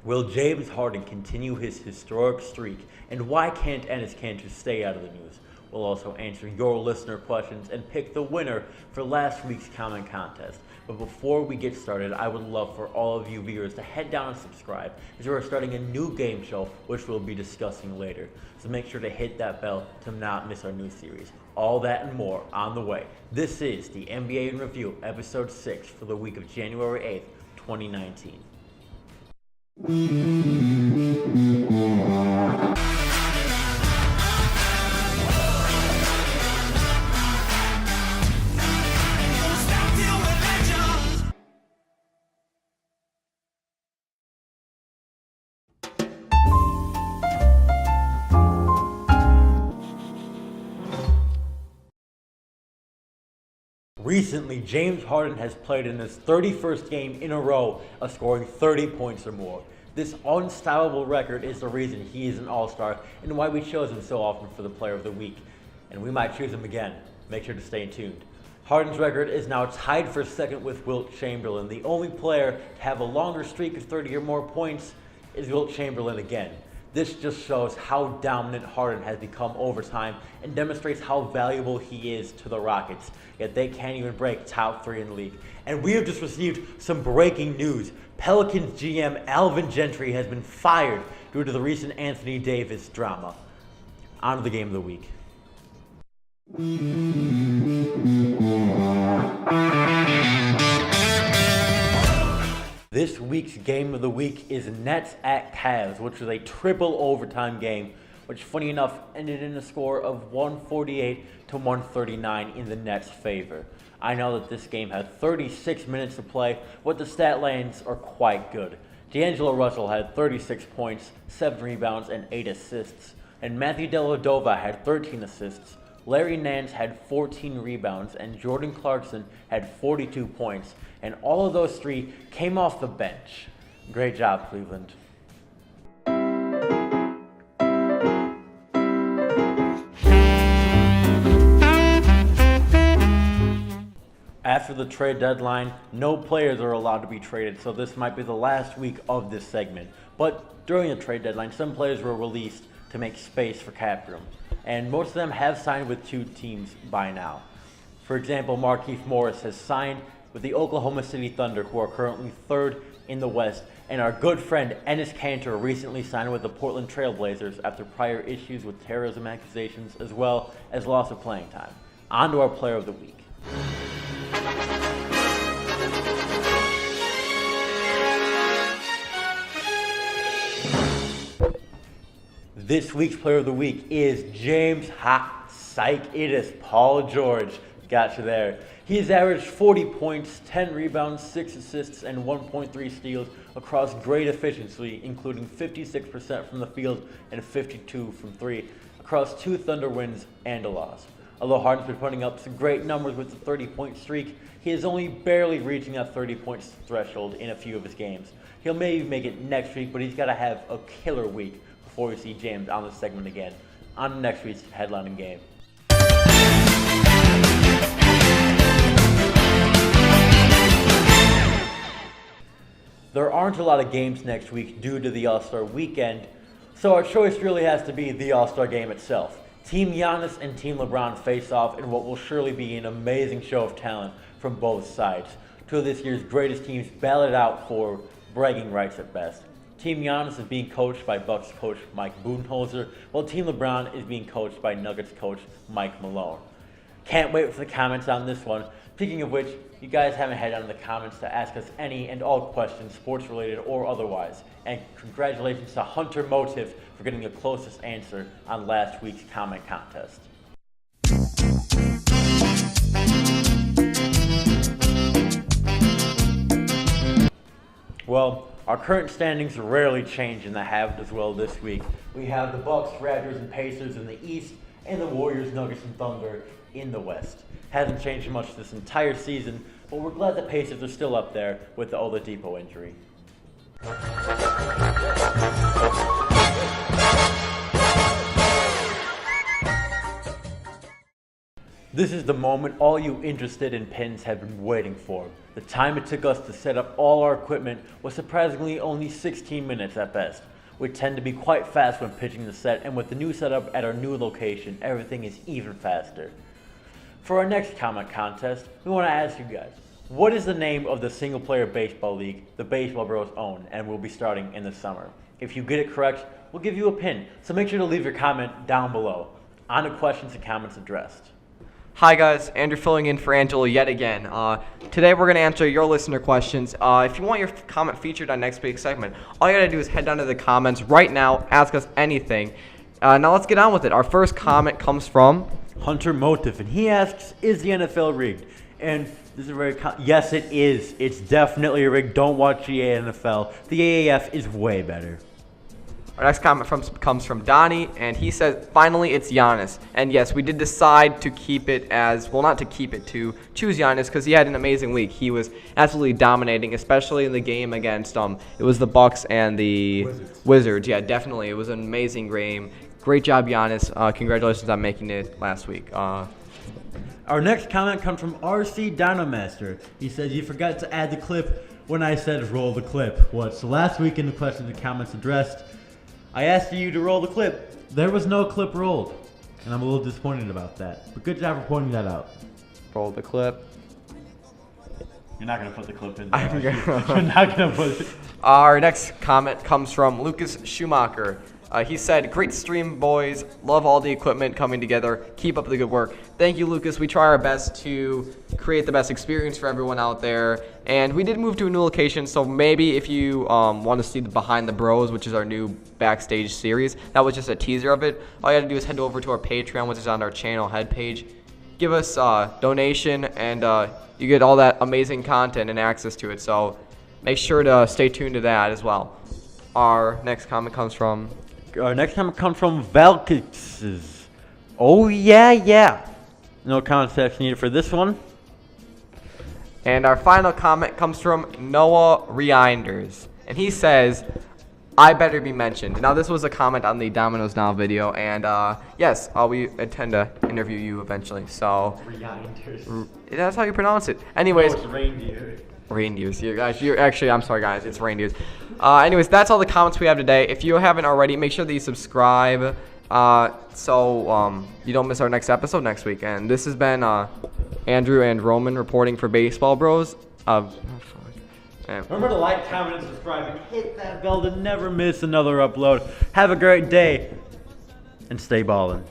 Will James Harden continue his historic streak, and why can't Enes Kanter stay out of the news? We'll also answer your listener questions and pick the winner for last week's comment contest. But before we get started, I would love for all of you viewers to head down and subscribe, as we are starting a new game show, which we'll be discussing later. So make sure to hit that bell to not miss our new series. All that and more on the way. This is the NBA in Review, Episode 6 for the week of January 8th, 2019. Recently, James Harden has played in his 31st game in a row of scoring 30 points or more. This unstoppable record is the reason he is an all-star and why we chose him so often for the Player of the Week. And we might choose him again. Make sure to stay tuned. Harden's record is now tied for second with Wilt Chamberlain. The only player to have a longer streak of 30 or more points is Wilt Chamberlain again. This just shows how dominant Harden has become over time and demonstrates how valuable he is to the Rockets, yet they can't even break top 3 in the league. And we have just received some breaking news. Pelicans GM Alvin Gentry has been fired due to the recent Anthony Davis drama. On to the game of the week. This week's game of the week is Nets at Cavs, which was a triple overtime game, which funny enough ended in a score of 148 to 139 in the Nets' favor. I know that this game had 36 minutes to play, but the stat lines are quite good. D'Angelo Russell had 36 points, 7 rebounds, and 8 assists, and Matthew Dellavedova had 13 assists. Larry Nance had 14 rebounds, and Jordan Clarkson had 42 points, and all of those three came off the bench. Great job, Cleveland. After the trade deadline, no players are allowed to be traded, so this might be the last week of this segment. But during the trade deadline, some players were released to make space for cap room, and most of them have signed with 2 teams by now. For example, Markieff Morris has signed with the Oklahoma City Thunder, who are currently 3rd in the West, and our good friend Enes Kanter recently signed with the Portland Trail Blazers after prior issues with terrorism accusations as well as loss of playing time. On to our Player of the Week. This week's Player of the Week is James Psych. It is Paul George. Got you there. He has averaged 40 points, 10 rebounds, 6 assists, and 1.3 steals across great efficiency, including 56% from the field and 52% from 3, across 2 Thunder wins and a loss. Although Harden's been putting up some great numbers with the 30-point streak, he is only barely reaching that 30-point threshold in a few of his games. He'll maybe make it next week, but he's got to have a killer week before we see James on this segment again. On to next week's headlining game. There aren't a lot of games next week due to the All-Star weekend, so our choice really has to be the All-Star game itself. Team Giannis and Team LeBron face off in what will surely be an amazing show of talent from both sides. 2 of this year's greatest teams battle it out for bragging rights at best. Team Giannis is being coached by Bucks coach Mike Budenholzer, while Team LeBron is being coached by Nuggets coach Mike Malone. Can't wait for the comments on this one. Speaking of which, you guys haven't head down in the comments to ask us any and all questions, sports related or otherwise. And congratulations to Hunter Motive for getting the closest answer on last week's comment contest. Well, our current standings rarely change, and they have as well this week. We have the Bucks, Raptors, and Pacers in the East, and the Warriors, Nuggets, and Thunder in the West. Hasn't changed much this entire season, but we're glad the Pacers are still up there with the Oladipo injury. This is the moment all you interested in pins have been waiting for. The time it took us to set up all our equipment was surprisingly only 16 minutes at best. We tend to be quite fast when pitching the set, and with the new setup at our new location, everything is even faster. For our next comment contest, we want to ask you guys, what is the name of the single-player baseball league the Baseball Bros own and will be starting in the summer? If you get it correct, we'll give you a pin, so make sure to leave your comment down below. On to questions and comments addressed. Hi guys, Andrew filling in for Angela yet again. Today we're going to answer your listener questions. If you want your comment featured on next week's segment, all you got to do is head down to the comments right now, ask us anything. Now let's get on with it. Our first comment comes from Hunter Motif, and he asks, is the NFL rigged? And this is very yes, it is. It's definitely rigged. Don't watch the NFL. The AAF is way better. Our next comment comes from Donnie, and he says, finally, it's Giannis. And yes, we did decide to keep it as, well, not to keep it, to choose Giannis because he had an amazing week. He was absolutely dominating, especially in the game against, it was the Bucks and the Wizards. Yeah, definitely. It was an amazing game. Great job, Giannis. Congratulations on making it last week. Our next comment comes from RC Dynamaster. He says, you forgot to add the clip when I said roll the clip. So last week in the questions and comments addressed, I asked you to roll the clip. There was no clip rolled, and I'm a little disappointed about that. But good job for pointing that out. Roll the clip. You're not going to put the clip in there. You're not going to put it. Our next comment comes from Lucas Schumacher. He said, great stream, boys. Love all the equipment coming together. Keep up the good work. Thank you, Lucas. We try our best to create the best experience for everyone out there. And we did move to a new location, so maybe if you want to see the Behind the Bros, which is our new backstage series, that was just a teaser of it. All you got to do is head over to our Patreon, which is on our channel head page. Give us a donation, and you get all that amazing content and access to it. So make sure to stay tuned to that as well. Our next comment comes from Valkix. Oh, yeah. No context needed for this one. And our final comment comes from Noah Reinders. And he says, I better be mentioned. Now, this was a comment on the Domino's Now video. And yes, we intend to interview you eventually. So, Reinders. That's how you pronounce it. Anyways. No, it's reindeer. Reindeers. You're actually, I'm sorry, guys. It's reindeers. Anyways, that's all the comments we have today. If you haven't already, make sure that you subscribe so you don't miss our next episode next week. And this has been Andrew and Roman reporting for Baseball Bros. Remember to like, comment, and subscribe, and hit that bell to never miss another upload. Have a great day, and stay ballin'.